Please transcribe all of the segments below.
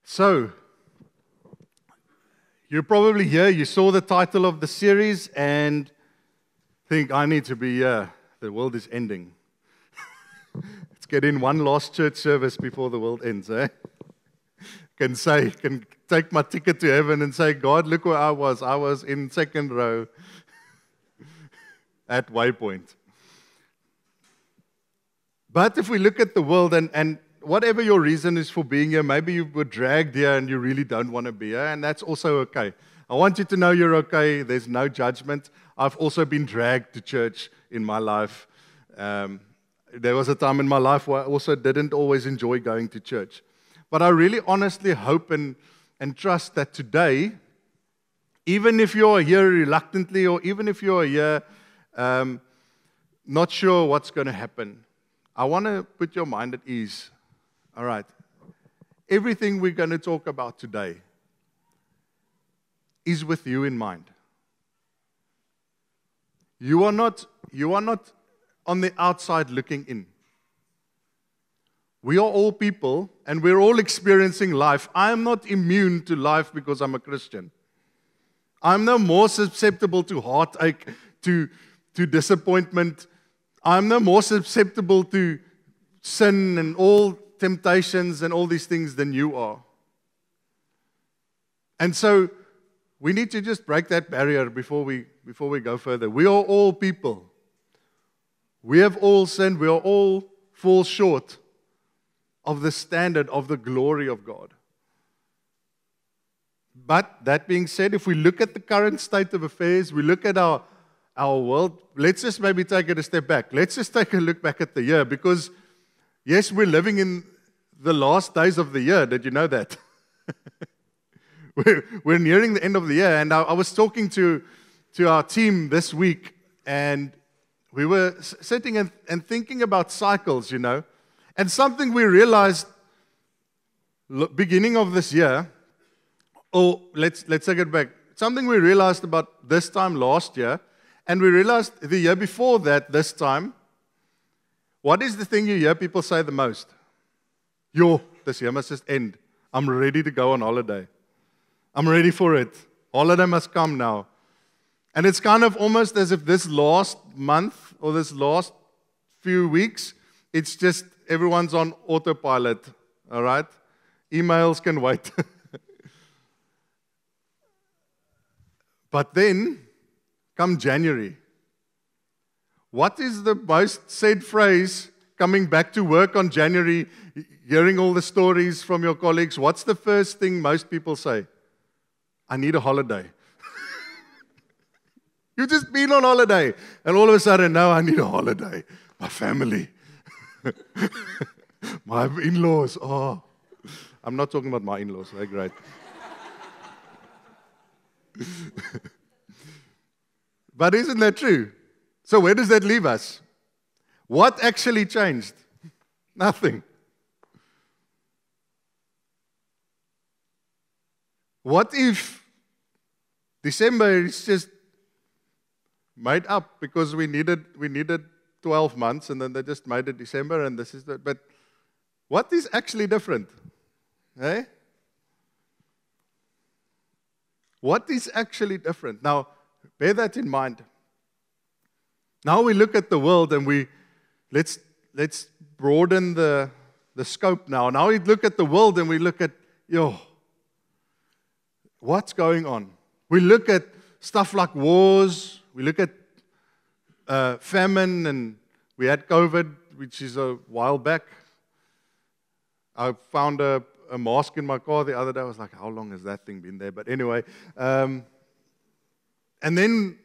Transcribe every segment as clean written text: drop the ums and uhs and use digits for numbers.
So, you're probably here, you saw the title of the series and think, I need to be here. The world is ending. Let's get in one last church service before the world ends, eh? Can take my ticket to heaven and say, God, look where I was. I was in second row at Waypoint. But if we look at the world and whatever your reason is for being here, maybe you were dragged here and you really don't want to be here, and that's also okay. I want you to know you're okay. There's no judgment. I've also been dragged to church in my life. There was a time in my life where I also didn't always enjoy going to church. But I really honestly hope and trust that today, even if you're here reluctantly or even if you're here not sure what's going to happen, I want to put your mind at ease. All right. Everything we're going to talk about today is with you in mind. You are not on the outside looking in. We are all people, and we're all experiencing life. I am not immune to life because I'm a Christian. I'm no more susceptible to heartache, to disappointment. I'm no more susceptible to sin and all temptations and all these things than you are. And so we need to just break that barrier before we go further. We are all people. We have all sinned. We are all fall short of the standard of the glory of God. But that being said, if we look at the current state of affairs, we look at our world, let's just maybe take it a step back. Let's just take a look back at the year, because yes, we're living in the last days of the year. Did you know that? We're nearing the end of the year, and I was talking to our team this week, and we were sitting and thinking about cycles, you know. And something we realized beginning of this year, or let's take it back. Something we realized about this time last year, and we realized the year before that, this time, what is the thing you hear people say the most? This year must just end. I'm ready to go on holiday. I'm ready for it. Holiday must come now. And it's kind of almost as if this last month or this last few weeks, it's just everyone's on autopilot, all right? Emails can wait. But then, come January, what is the most said phrase coming back to work on January, hearing all the stories from your colleagues? What's the first thing most people say? I need a holiday. You've just been on holiday, and all of a sudden, now I need a holiday. My family. My in-laws. Oh, I'm not talking about my in-laws. They're great. But isn't that true? So where does that leave us? What actually changed? Nothing. What if December is just made up because we needed 12 months, and then they just made it December, and this is the. But what is actually different? Eh? What is actually different? Now, bear that in mind. Now we look at the world, and let's broaden the scope now. Now we look at the world, and we look at what's going on. We look at stuff like wars. We look at famine, and we had COVID, which is a while back. I found a mask in my car the other day. I was like, how long has that thing been there? But anyway, and then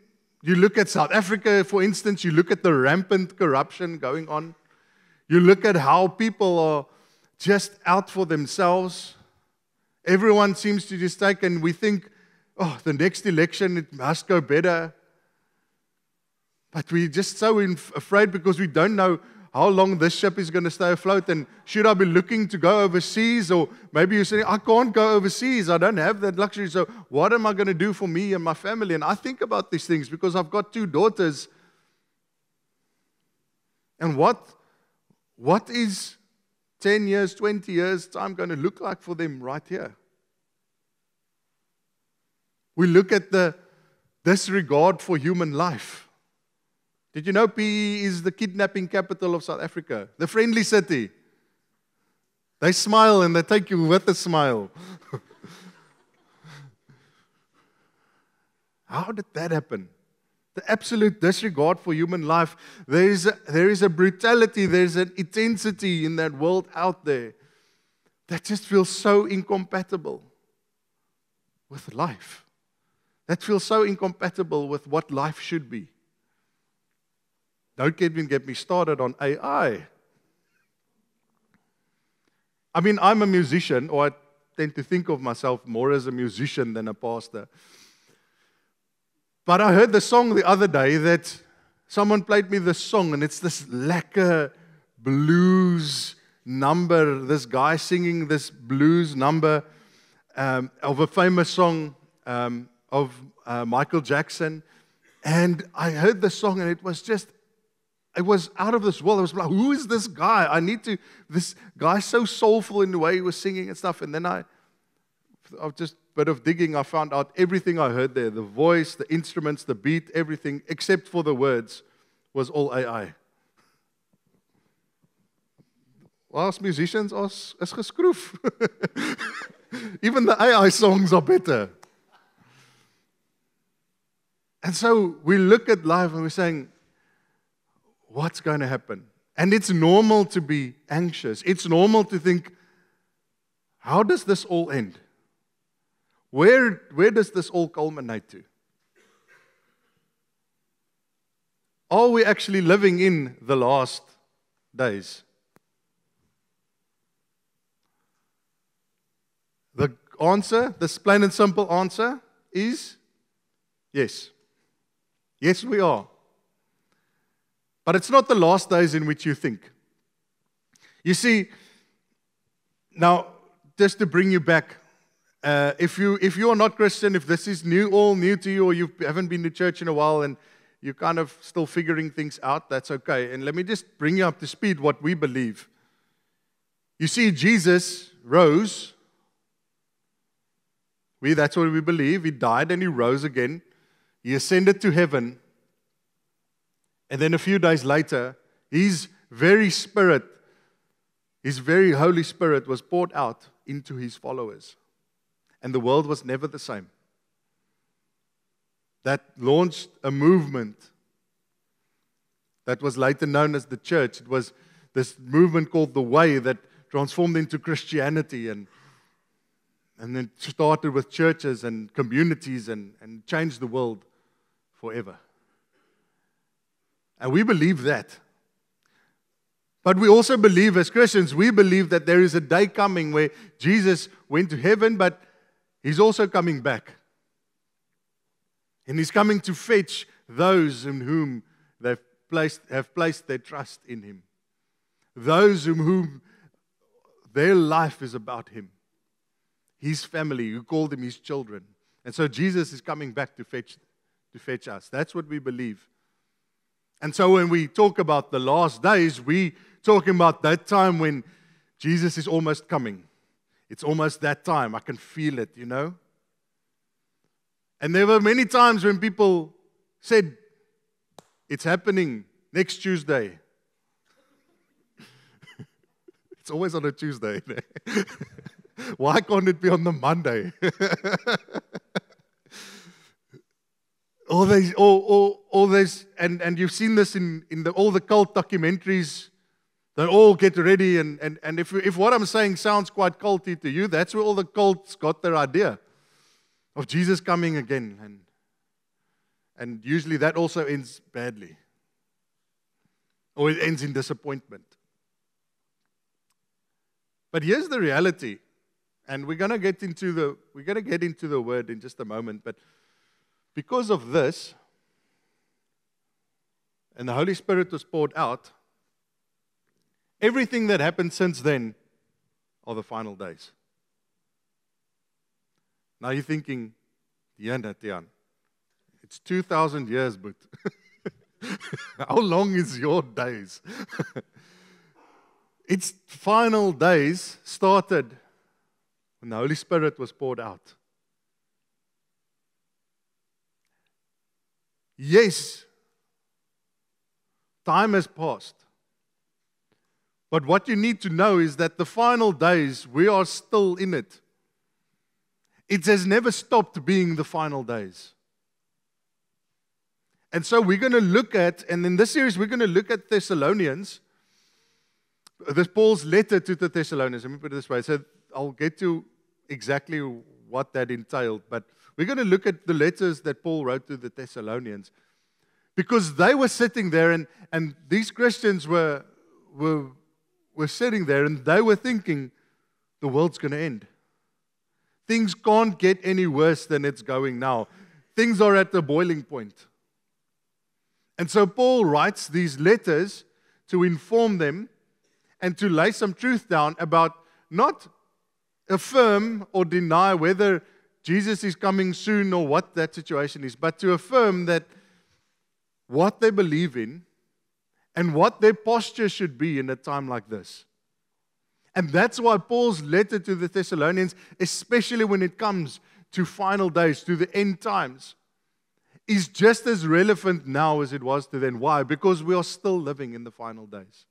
you look at South Africa, for instance. You look at the rampant corruption going on. You look at how people are just out for themselves. Everyone seems to just take, and we think, the next election, it must go better. But we're just so afraid because we don't know how long this ship is going to stay afloat. And should I be looking to go overseas? Or maybe you're saying, I can't go overseas. I don't have that luxury. So what am I going to do for me and my family? And I think about these things because I've got 2 daughters. And what is 10 years, 20 years time going to look like for them right here? We look at the disregard for human life. Did you know PE is the kidnapping capital of South Africa? The friendly city. They smile and they take you with a smile. How did that happen? The absolute disregard for human life. There is a brutality, there's an intensity in that world out there that just feels so incompatible with life. That feels so incompatible with what life should be. Don't even get me started on AI. I mean, I'm a musician, or I tend to think of myself more as a musician than a pastor. But I heard the song the other day that someone played me this song, and it's this lekker blues number, this guy singing this blues number of a famous song of Michael Jackson. And I heard the song, and it was out of this world. I was like, who is this guy? This guy's so soulful in the way he was singing and stuff. And then I've just bit of digging, I found out everything I heard there, the voice, the instruments, the beat, everything, except for the words, was all AI. As musicians, is geskroef. Even the AI songs are better. And so we look at life and we're saying, what's going to happen? And it's normal to be anxious. It's normal to think, how does this all end? Where does this all culminate to? Are we actually living in the last days? The answer, this plain and simple answer is yes. Yes, we are. But it's not the last days in which you think. You see, now, just to bring you back, if you are not Christian, if this is all new to you, or you haven't been to church in a while and you're kind of still figuring things out, that's okay. And let me just bring you up to speed what we believe. You see, Jesus rose. That's what we believe. He died and He rose again. He ascended to heaven. And then a few days later, His very Spirit, His very Holy Spirit was poured out into His followers. And the world was never the same. That launched a movement that was later known as the church. It was this movement called the Way that transformed into Christianity and then started with churches and communities and changed the world forever. And we believe that. But we also believe as Christians, we believe that there is a day coming where Jesus went to heaven, but He's also coming back. And He's coming to fetch those in whom have placed their trust in Him. Those in whom their life is about Him. His family, who called Him His children. And so Jesus is coming back to fetch us. That's what we believe. And so when we talk about the last days, we talking about that time when Jesus is almost coming. It's almost that time. I can feel it, you know. And there were many times when people said, it's happening next Tuesday. It's always on a Tuesday. Why can't it be on the Monday? All these, and you've seen this in all the cult documentaries. They all get ready, and if what I'm saying sounds quite culty to you, that's where all the cults got their idea of Jesus coming again. And usually that also ends badly. Or it ends in disappointment. But here's the reality. And we're going to get into the word in just a moment, but because of this, and the Holy Spirit was poured out, everything that happened since then are the final days. Now you're thinking, Tian, it's 2,000 years, but how long is your days? its final days started when the Holy Spirit was poured out. Yes, time has passed. But what you need to know is that the final days, we are still in it. It has never stopped being the final days. And so we're going to look at, and in this series we're going to look at Thessalonians. This Paul's letter to the Thessalonians. Let me put it this way. So I'll get to exactly what that entailed. But we're going to look at the letters that Paul wrote to the Thessalonians. Because they were sitting there, and these Christians were sitting there, and they were thinking, the world's going to end. Things can't get any worse than it's going now. Things are at the boiling point. And so Paul writes these letters to inform them and to lay some truth down about not affirm or deny whether Jesus is coming soon or what that situation is, but to affirm that what they believe in and what their posture should be in a time like this. And that's why Paul's letter to the Thessalonians, especially when it comes to final days, to the end times, is just as relevant now as it was to then. Why? Because we are still living in the final days.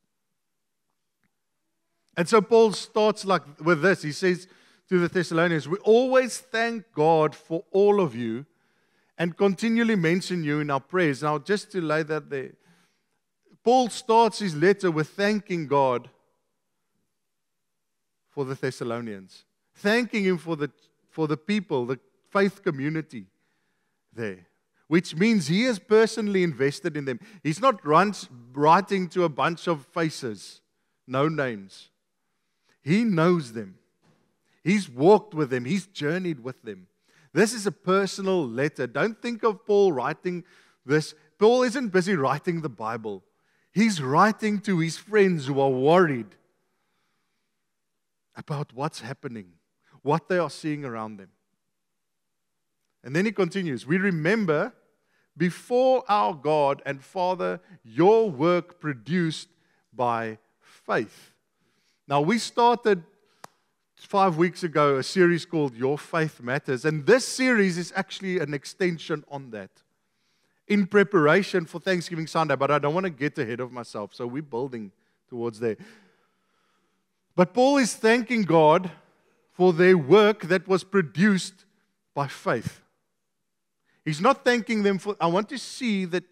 And so Paul starts with this. He says to the Thessalonians, we always thank God for all of you and continually mention you in our prayers. Now, just to lay that there, Paul starts his letter with thanking God for the Thessalonians, thanking Him for the people, the faith community there, which means he is personally invested in them. He's not writing to a bunch of faces, no names. He knows them. He's walked with them. He's journeyed with them. This is a personal letter. Don't think of Paul writing this. Paul isn't busy writing the Bible. He's writing to his friends who are worried about what's happening, what they are seeing around them. And then he continues, we remember before our God and Father your work produced by faith. Now, we started 5 weeks ago a series called Your Faith Matters, and this series is actually an extension on that in preparation for Thanksgiving Sunday, but I don't want to get ahead of myself, so we're building towards there. But Paul is thanking God for their work that was produced by faith. He's not thanking them for, I want to see that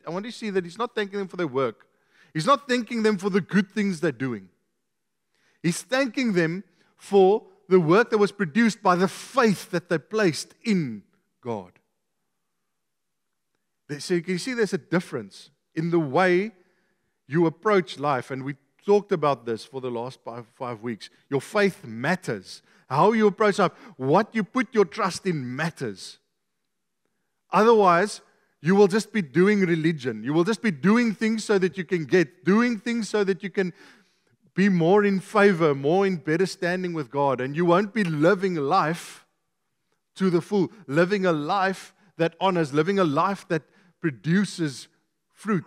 he's not thanking them for their work. He's not thanking them for the good things they're doing. He's thanking them for the work that was produced by the faith that they placed in God. So you can see there's a difference in the way you approach life. And we talked about this for the last 5 weeks. Your faith matters. How you approach life, what you put your trust in matters. Otherwise, you will just be doing religion. You will just be doing things so that you can doing things so that you can be more in favor, more in better standing with God. And you won't be living life to the full, living a life that honors, living a life that produces fruit,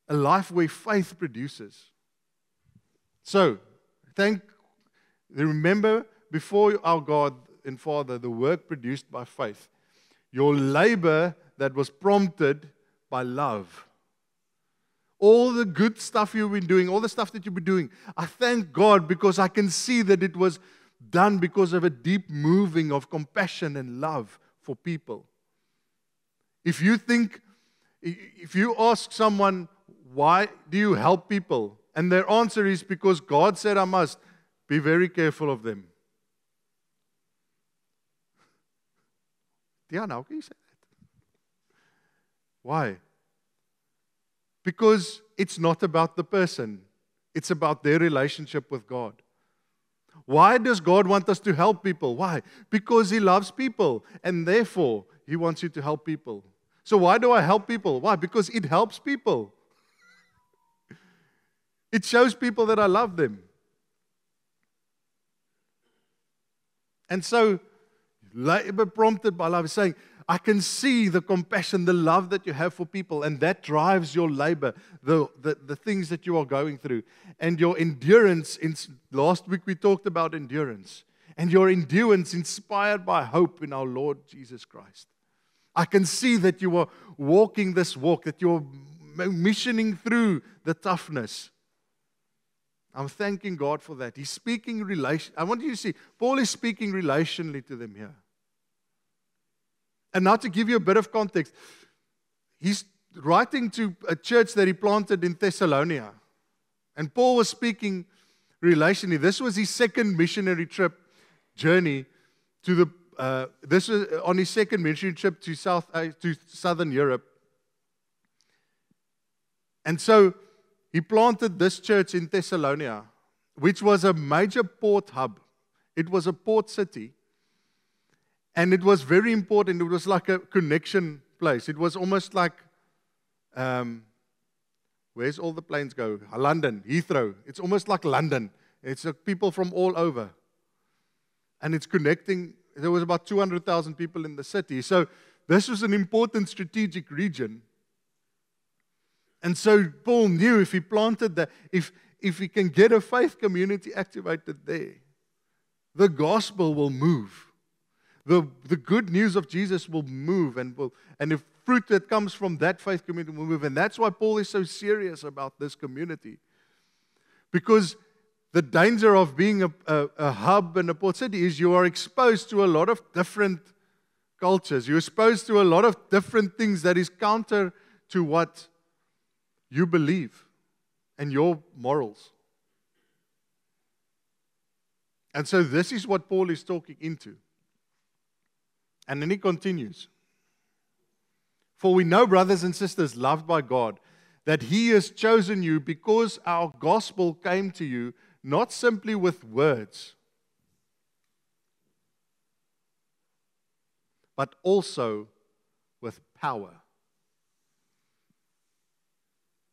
a life where faith produces. So, remember before our God and Father the work produced by faith, your labor that was prompted by love. All the good stuff you've been doing, all the stuff that you've been doing, I thank God because I can see that it was done because of a deep moving of compassion and love for people. If you ask someone, why do you help people? And their answer is because God said I must, be very careful of them. Diana, how can you say that? Why? Because it's not about the person. It's about their relationship with God. Why does God want us to help people? Why? Because He loves people, and therefore He wants you to help people. So why do I help people? Why? Because it helps people. It shows people that I love them. And so, labor prompted by love is saying, I can see the compassion, the love that you have for people, and that drives your labor, the things that you are going through. And your endurance, last week we talked about endurance, and your endurance inspired by hope in our Lord Jesus Christ. I can see that you are walking this walk, that you're missioning through the toughness. I'm thanking God for that. He's speaking relation. I want you to see, Paul is speaking relationally to them here. And now to give you a bit of context, he's writing to a church that he planted in Thessalonica. And Paul was speaking relationally. This was his second missionary journey to this was on his second missionary trip to Southern Europe. And so he planted this church in Thessalonica, which was a major port hub. It was a port city. And it was very important. It was like a connection place. It was almost like, where's all the planes go? London, Heathrow. It's almost like London. It's people from all over. And it's connecting. There was about 200,000 people in the city. So this was an important strategic region. And so Paul knew if he planted that, if he can get a faith community activated there, the gospel will move. The good news of Jesus will move, and the fruit that comes from that faith community will move. And that's why Paul is so serious about this community. Because the danger of being a hub and a port city is you are exposed to a lot of different cultures. You're exposed to a lot of different things that is counter to what you believe and your morals. And so this is what Paul is talking into. And then he continues. For we know, brothers and sisters, loved by God, that He has chosen you because our gospel came to you not simply with words, but also with power.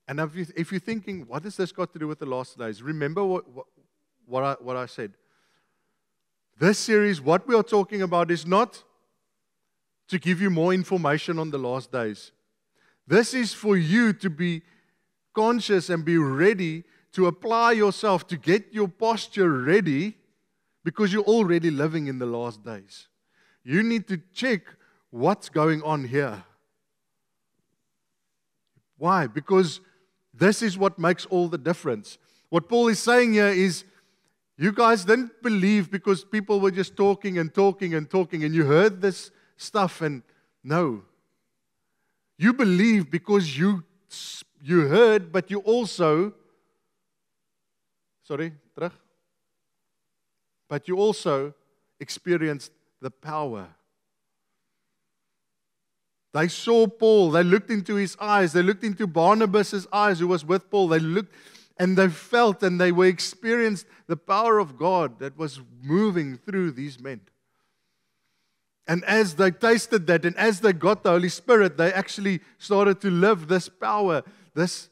And if you're thinking, what has this got to do with the last days? Remember what I said. This series, what we are talking about is not to give you more information on the last days. This is for you to be conscious and be ready to apply yourself, to get your posture ready, because you're already living in the last days. You need to check what's going on here. Why? Because this is what makes all the difference. What Paul is saying here is, you guys didn't believe because people were just talking and talking and talking, and you heard this stuff, and no. You believe because you heard, but you also, but you also experienced the power. They saw Paul, they looked into his eyes, they looked into Barnabas' eyes who was with Paul, they looked and they felt and they were experienced the power of God that was moving through these men. And as they tasted that, and as they got the Holy Spirit, they actually started to live this power, this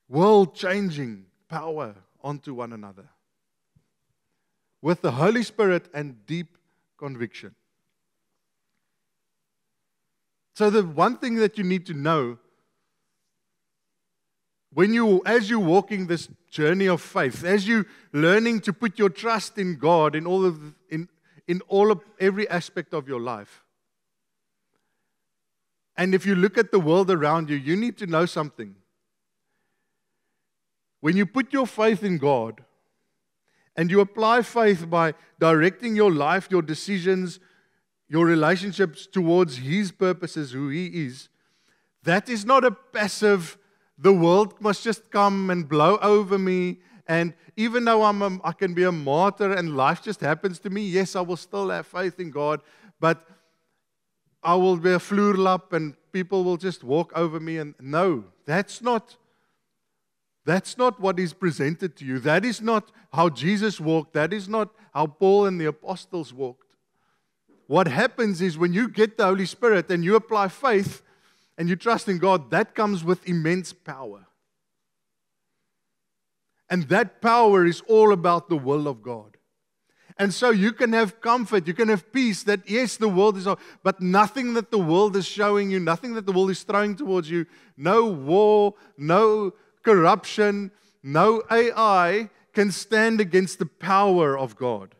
world-changing power onto one another. With the Holy Spirit and deep conviction. So the one thing that you need to know, as you're walking this journey of faith, as you're learning to put your trust in God in every aspect of your life. And if you look at the world around you, you need to know something. When you put your faith in God, and you apply faith by directing your life, your decisions, your relationships towards His purposes, who He is, that is not a passive, the world must just come and blow over me. And even though I can be a martyr and life just happens to me, yes, I will still have faith in God, but I will be a vloerlap and people will just walk over me. And no, that's not what is presented to you. That is not how Jesus walked. That is not how Paul and the apostles walked. What happens is when you get the Holy Spirit and you apply faith and you trust in God, that comes with immense power. And that power is all about the will of God. And so you can have comfort, you can have peace that, yes, the world is, but nothing that the world is showing you, nothing that the world is throwing towards you, no war, no corruption, no AI can stand against the power of God.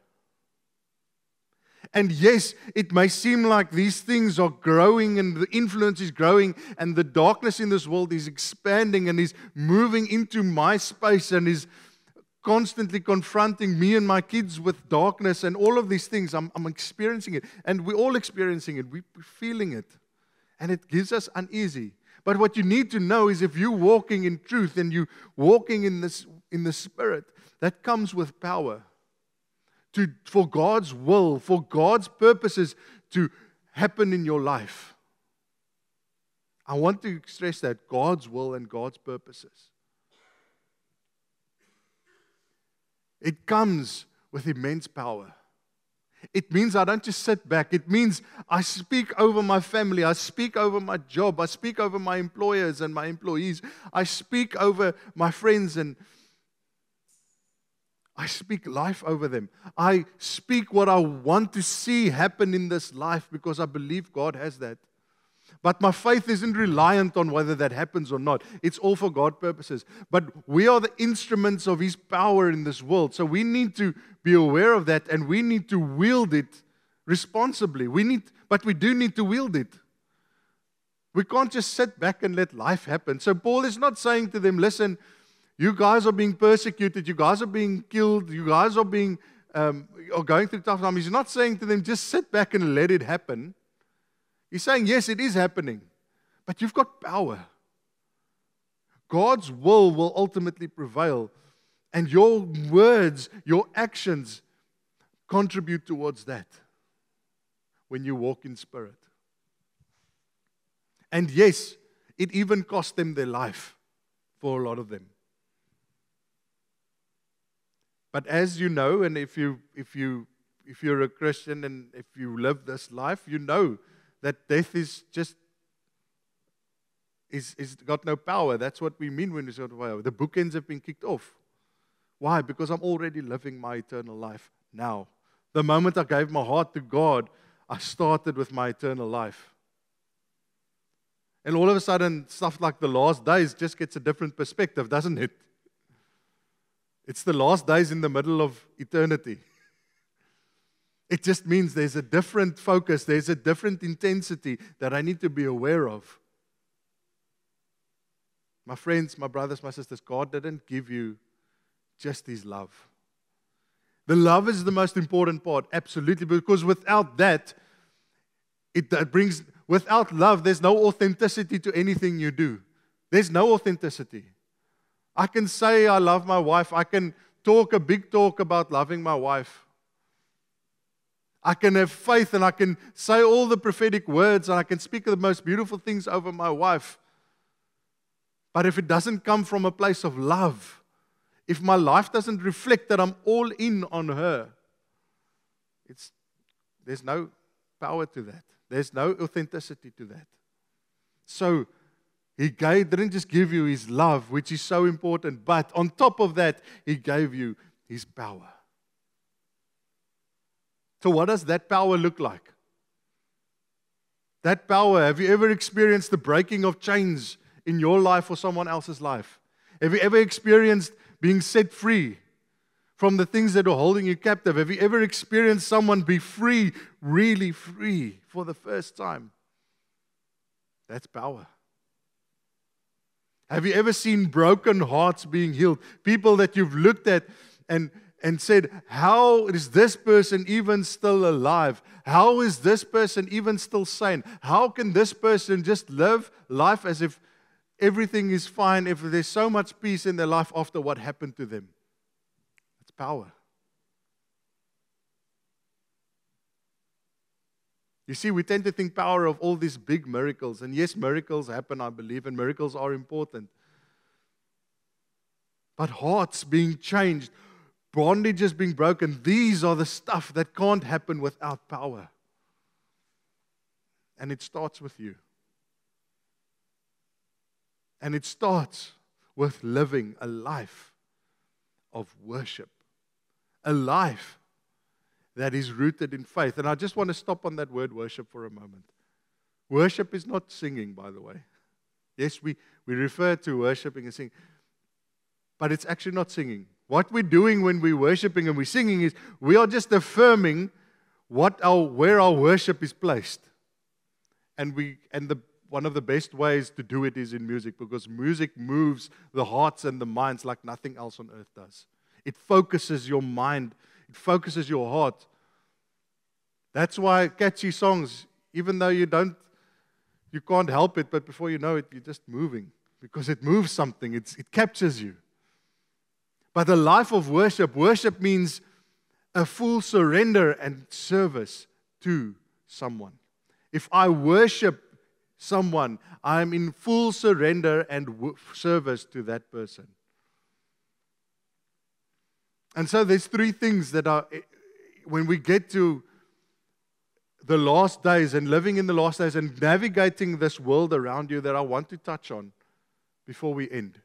And yes, it may seem like these things are growing and the influence is growing and the darkness in this world is expanding and is moving into my space and is constantly confronting me and my kids with darkness and all of these things. I'm experiencing it. And we're all experiencing it. We're feeling it. And it gives us uneasy. But what you need to know is if you're walking in truth and you're walking in the Spirit, that comes with power. For God's will, for God's purposes to happen in your life. I want to stress that, God's will and God's purposes. It comes with immense power. It means I don't just sit back. It means I speak over my family. I speak over my job. I speak over my employers and my employees. I speak over my friends and I speak life over them. I speak what I want to see happen in this life because I believe God has that. But my faith isn't reliant on whether that happens or not. It's all for God's purposes. But we are the instruments of His power in this world. So we need to be aware of that and we need to wield it responsibly. But we do need to wield it. We can't just sit back and let life happen. So Paul is not saying to them, listen, you guys are being persecuted, you guys are being killed, you guys are being are going through tough times. He's not saying to them, just sit back and let it happen. He's saying, yes, it is happening, but you've got power. God's will ultimately prevail, and your words, your actions contribute towards that when you walk in Spirit. And yes, it even cost them their life for a lot of them. But as you know, and if you're a Christian and if you live this life, you know that death is got no power. That's what we mean when we say power. The bookends have been kicked off. Why? Because I'm already living my eternal life now. The moment I gave my heart to God, I started with my eternal life. And all of a sudden, stuff like the last days just gets a different perspective, doesn't it? It's the last days in the middle of eternity. It just means there's a different focus, there's a different intensity that I need to be aware of. My friends, my brothers, my sisters, God didn't give you just His love. The love is the most important part, absolutely, because without that, without love, there's no authenticity to anything you do. There's no authenticity. I can say I love my wife. I can talk a big talk about loving my wife. I can have faith and I can say all the prophetic words and I can speak the most beautiful things over my wife. But if it doesn't come from a place of love, if my life doesn't reflect that I'm all in on her, there's no power to that. There's no authenticity to that. So He didn't just give you His love, which is so important, but on top of that, He gave you His power. So what does that power look like? That power, have you ever experienced the breaking of chains in your life or someone else's life? Have you ever experienced being set free from the things that are holding you captive? Have you ever experienced someone be free, really free for the first time? That's power. Have you ever seen broken hearts being healed? People that you've looked at and said, how is this person even still alive? How is this person even still sane? How can this person just live life as if everything is fine, if there's so much peace in their life after what happened to them? That's power. You see, we tend to think power of all these big miracles. And yes, miracles happen, I believe, and miracles are important. But hearts being changed, bondages being broken, these are the stuff that can't happen without power. And it starts with you. And it starts with living a life of worship. A life that is rooted in faith. And I just want to stop on that word worship for a moment. Worship is not singing, by the way. Yes, we refer to worshiping and singing, but it's actually not singing. What we're doing when we're worshiping and we're singing is we are just affirming where our worship is placed. One of the best ways to do it is in music, because music moves the hearts and the minds like nothing else on earth does. It focuses your mind. It focuses your heart. That's why catchy songs, even though you can't help it, but before you know it, you're just moving, because it moves something. It captures you. But a life of worship means a full surrender and service to someone. If I worship someone, I'm in full surrender and service to that person. And so there's three things that are, when we get to the last days and living in the last days and navigating this world around you, that I want to touch on before we end.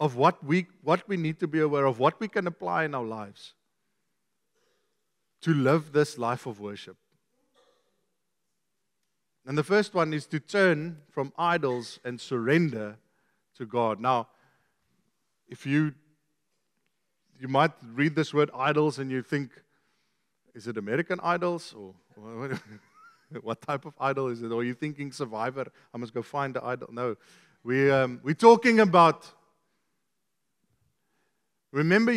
Of what we need to be aware of, what we can apply in our lives to live this life of worship. And the first one is to turn from idols and surrender to God. Now, if you might read this word idols and you think, is it American Idols? Or what type of idol is it? Or are you thinking Survivor? I must go find the idol. No, we're talking about, remember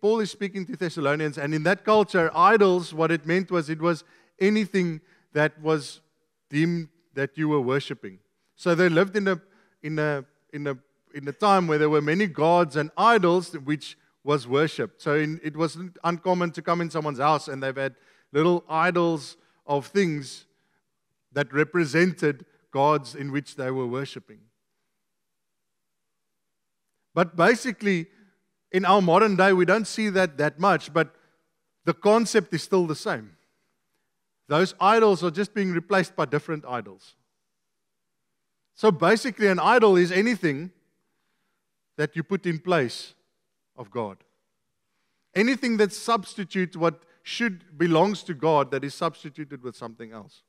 Paul is speaking to Thessalonians, and in that culture, idols, what it meant was it was anything that was deemed that you were worshiping. So they lived in a time where there were many gods and idols, which was worshipped. So it wasn't uncommon to come in someone's house and they've had little idols of things that represented gods in which they were worshiping. But basically, in our modern day, we don't see that much, but the concept is still the same. Those idols are just being replaced by different idols. So basically, an idol is anything that you put in place of God. Anything that substitutes what belongs to God, that is substituted with something else.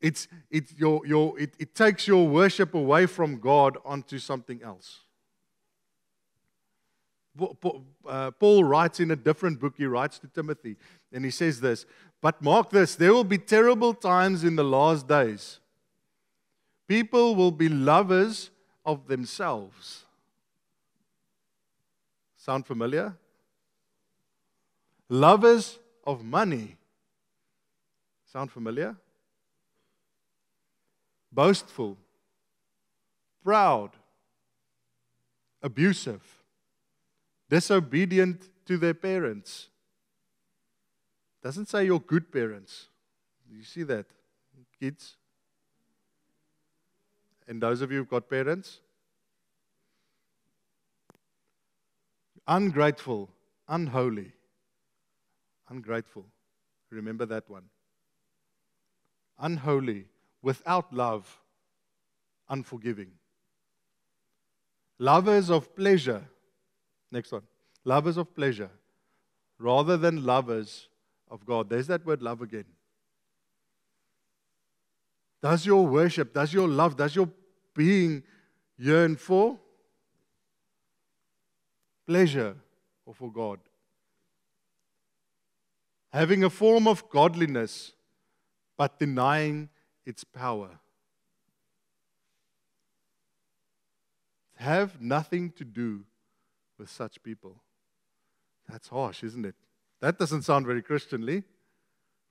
It takes your worship away from God onto something else. Paul writes in a different book, he writes to Timothy, and he says this, but mark this, there will be terrible times in the last days. People will be lovers of themselves. Sound familiar? Lovers of money. Sound familiar? Boastful, proud, abusive, disobedient to their parents. Doesn't say your good parents. You see that, kids? And those of you who've got parents? Ungrateful, unholy, ungrateful. Remember that one. Unholy, without love, unforgiving. Lovers of pleasure. Next one. Lovers of pleasure rather than lovers of God. There's that word love again. Does your worship, does your love, does your being yearn for pleasure or for God? Having a form of godliness but denying its power. Have nothing to do with such people. That's harsh, isn't it? That doesn't sound very Christianly.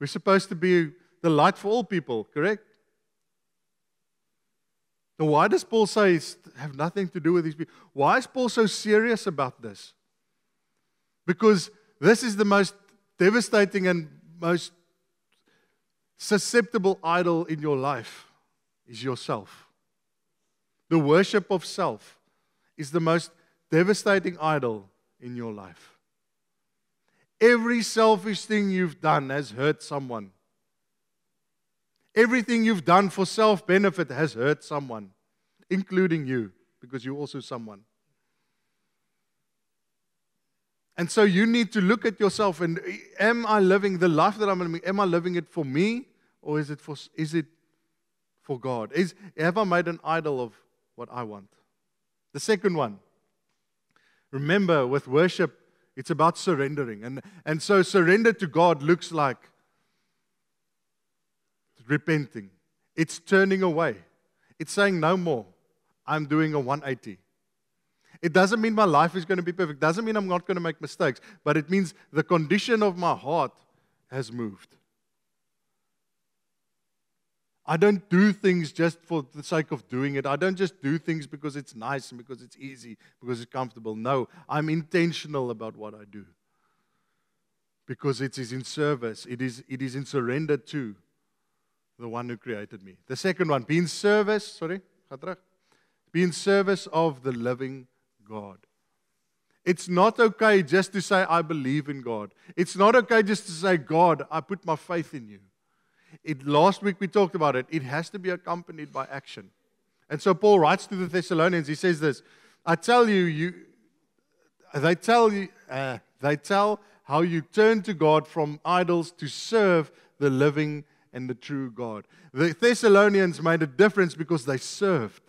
We're supposed to be the light for all people, correct? Now, why does Paul say have nothing to do with these people? Why is Paul so serious about this? Because this is the most devastating and most susceptible idol in your life, is yourself. The worship of self is the most devastating idol in your life. Every selfish thing you've done has hurt someone. Everything you've done for self-benefit has hurt someone, including you, because you're also someone. And so you need to look at yourself and am I living the life that I'm living? Am I living it for me or is it for God? Have I made an idol of what I want? The second one, remember with worship, it's about surrendering. And so surrender to God looks like repenting. It's turning away. It's saying no more. I'm doing a 180. It doesn't mean my life is going to be perfect. It doesn't mean I'm not going to make mistakes. But it means the condition of my heart has moved. I don't do things just for the sake of doing it. I don't just do things because it's nice and because it's easy, because it's comfortable. No, I'm intentional about what I do. Because it is in service. It is in surrender to the one who created me. The second one, be in service of the living God. It's not okay just to say, I believe in God. It's not okay just to say, God, I put my faith in you. Last week we talked about it. It has to be accompanied by action. And so Paul writes to the Thessalonians, he says this, they tell how you turn to God from idols to serve the living and the true God. The Thessalonians made a difference because they served.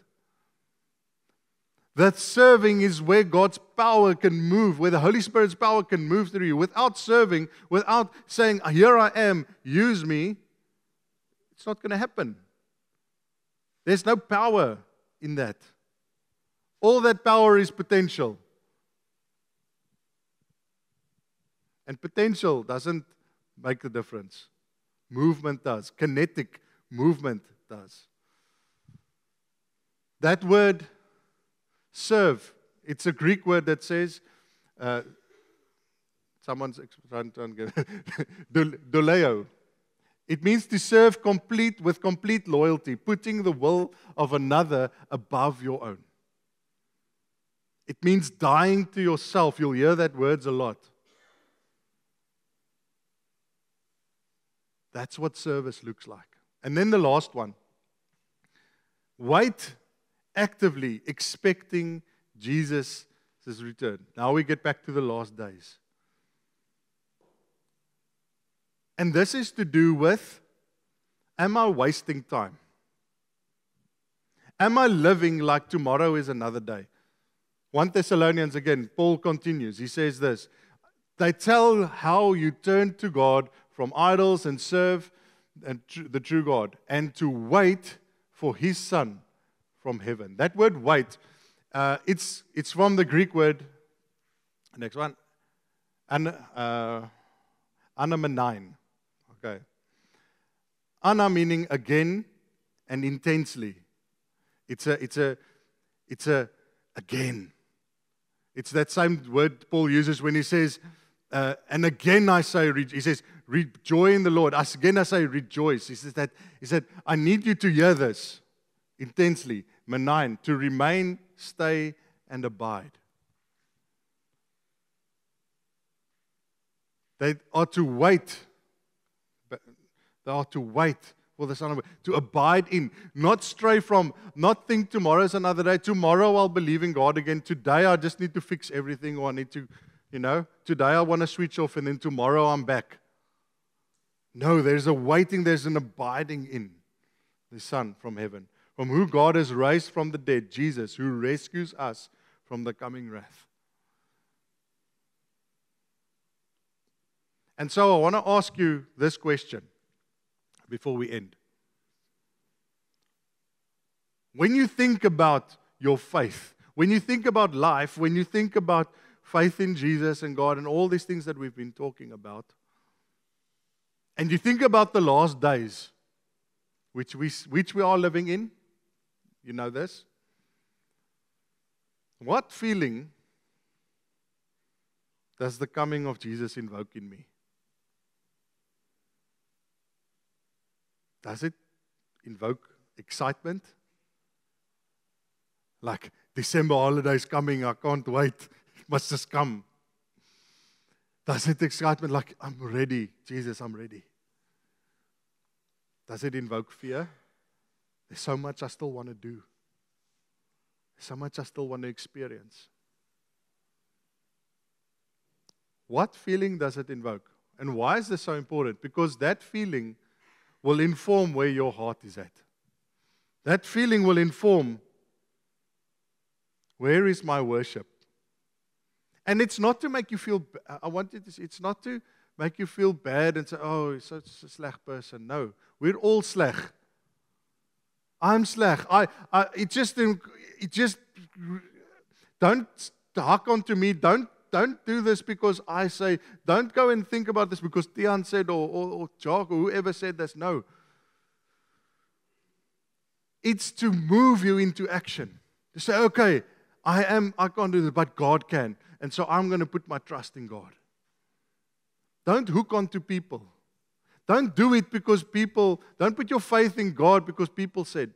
That serving is where God's power can move, where the Holy Spirit's power can move through you. Without serving, without saying, here I am, use me, it's not going to happen. There's no power in that. All that power is potential. And potential doesn't make the difference. Movement does. Kinetic movement does. That word, serve, it's a Greek word that says, someone's trying to get doleo. It means to serve with complete loyalty, putting the will of another above your own. It means dying to yourself. You'll hear that words a lot. That's what service looks like. And then the last one. Wait actively, expecting Jesus' return. Now we get back to the last days. And this is to do with, am I wasting time? Am I living like tomorrow is another day? 1 Thessalonians again, Paul continues. He says this, they tell how you turn to God from idols and serve the true God, and to wait for His Son from heaven. That word wait, it's from the Greek word, next one, anamenein. Okay. Ana meaning again and intensely. It's a again. It's that same word Paul uses when he says, and again I say, he says, rejoice in the Lord. Again I say, rejoice. He said, I need you to hear this intensely. Menein, to remain, stay, and abide. They are to wait. They are to wait for the Son of God, to abide in, not stray from, not think tomorrow's another day. Tomorrow I'll believe in God again. Today I just need to fix everything, or I need to, today I want to switch off and then tomorrow I'm back. No, there's a waiting, there's an abiding in the Son from heaven, from who God has raised from the dead, Jesus, who rescues us from the coming wrath. And so I want to ask you this question before we end. When you think about your faith, when you think about life, when you think about faith in Jesus and God and all these things that we've been talking about, and you think about the last days, which we are living in, you know this, what feeling does the coming of Jesus invoke in me? Does it invoke excitement? Like, December holidays coming, I can't wait, it must just come. Does it excitement like, I'm ready, Jesus, I'm ready? Does it invoke fear? There's so much I still want to do. There's so much I still want to experience. What feeling does it invoke? And why is this so important? Because that feeling will inform where your heart is at. That feeling will inform, where is my worship? And it's not to make you feel, I want you to see, it's not to make you feel bad and say, oh, you're such a sleg person. No, we're all sleg. I'm sleg. It just don't hark onto me. Don't do this because I say. Don't go and think about this because Tian said or Jock or whoever said this. No. It's to move you into action. To say, okay, I can't do this, but God can. And so I'm going to put my trust in God. Don't hook onto people. Don't do it because don't put your faith in God because people said.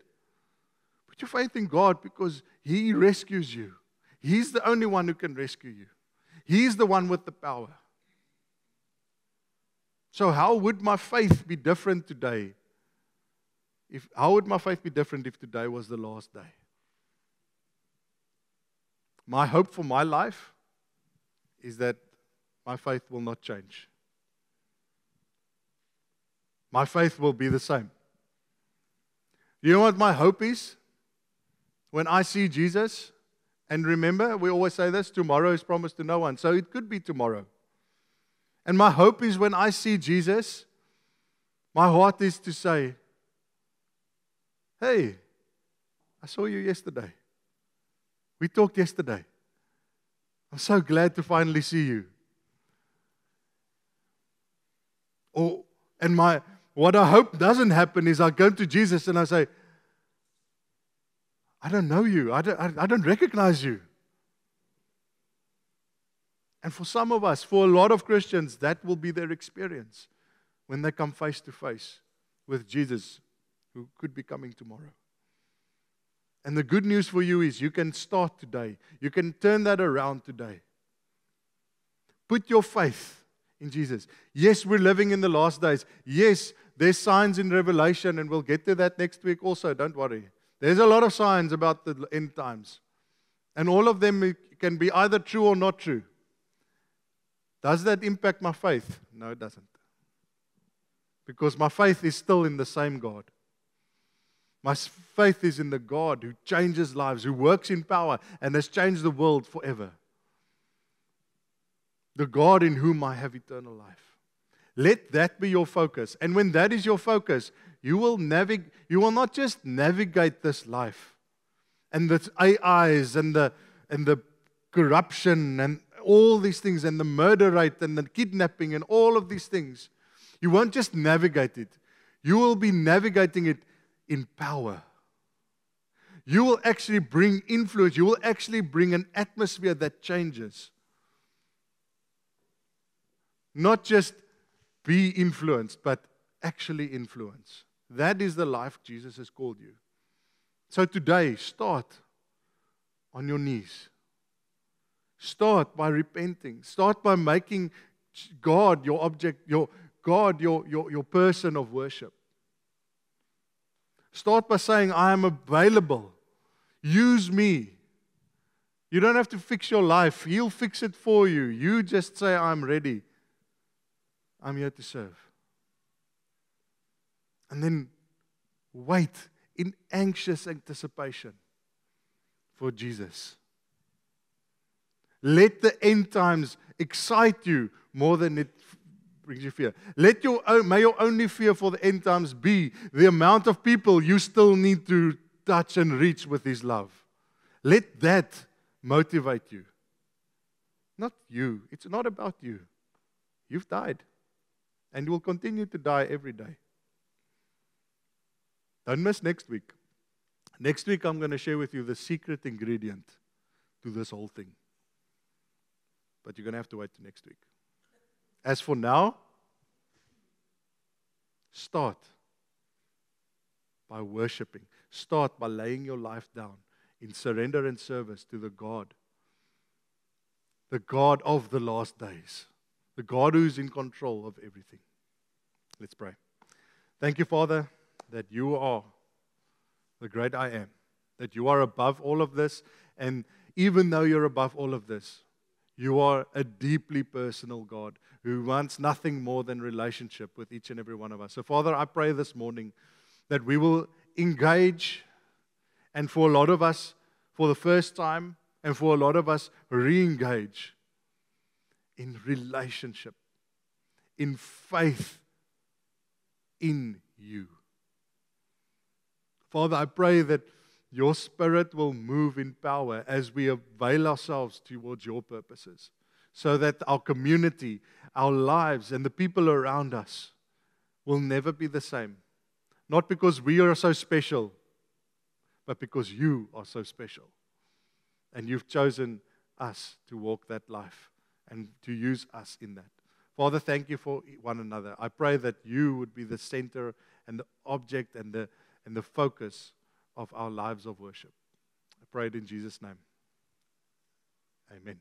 Put your faith in God because He rescues you. He's the only one who can rescue you. He's the one with the power. So how would my faith be different today? How would my faith be different if today was the last day? My hope for my life is that my faith will not change. My faith will be the same. You know what my hope is? When I see Jesus, and remember, we always say this, tomorrow is promised to no one, so it could be tomorrow. And my hope is when I see Jesus, my heart is to say, hey, I saw you yesterday. We talked yesterday. I'm so glad to finally see you. What I hope doesn't happen is I go to Jesus and I say, I don't know you. I don't recognize you. And for some of us, for a lot of Christians, that will be their experience when they come face to face with Jesus, who could be coming tomorrow. And the good news for you is you can start today. You can turn that around today. Put your faith in Jesus. Yes, we're living in the last days. Yes, there's signs in Revelation, and we'll get to that next week also. Don't worry. There's a lot of signs about the end times. And all of them can be either true or not true. Does that impact my faith? No, it doesn't. Because my faith is still in the same God. My faith is in the God who changes lives, who works in power, and has changed the world forever. The God in whom I have eternal life. Let that be your focus. And when that is your focus, you will not just navigate this life and the AIs and the corruption and all these things and the murder rate and the kidnapping and all of these things. You won't just navigate it. You will be navigating it in power. You will actually bring influence. You will actually bring an atmosphere that changes. Not just be influenced, but actually influence. That is the life Jesus has called you. So today, start on your knees. Start by repenting. Start by making God your object, your person of worship. Start by saying, I am available. Use me. You don't have to fix your life. He'll fix it for you. You just say, I'm ready. I'm here to serve. And then wait in anxious anticipation for Jesus. Let the end times excite you more than it brings you fear. May your only fear for the end times be the amount of people you still need to touch and reach with His love. Let that motivate you. Not you. It's not about you. You've died. And you will continue to die every day. Don't miss next week. Next week I'm going to share with you the secret ingredient to this whole thing. But you're going to have to wait till next week. As for now, start by worshiping. Start by laying your life down in surrender and service to the God of the last days, the God who's in control of everything. Let's pray. Thank you, Father, that you are the great I am, that you are above all of this, and even though you're above all of this, You are a deeply personal God who wants nothing more than relationship with each and every one of us. So, Father, I pray this morning that we will engage, and for a lot of us, for the first time, and for a lot of us, re-engage in relationship, in faith in you. Father, I pray that your Spirit will move in power as we avail ourselves towards your purposes, so that our community, our lives, and the people around us will never be the same. Not because we are so special, but because you are so special. And you've chosen us to walk that life and to use us in that. Father, thank you for one another. I pray that you would be the center and the object and the focus of our lives of worship. I pray it in Jesus' name. Amen.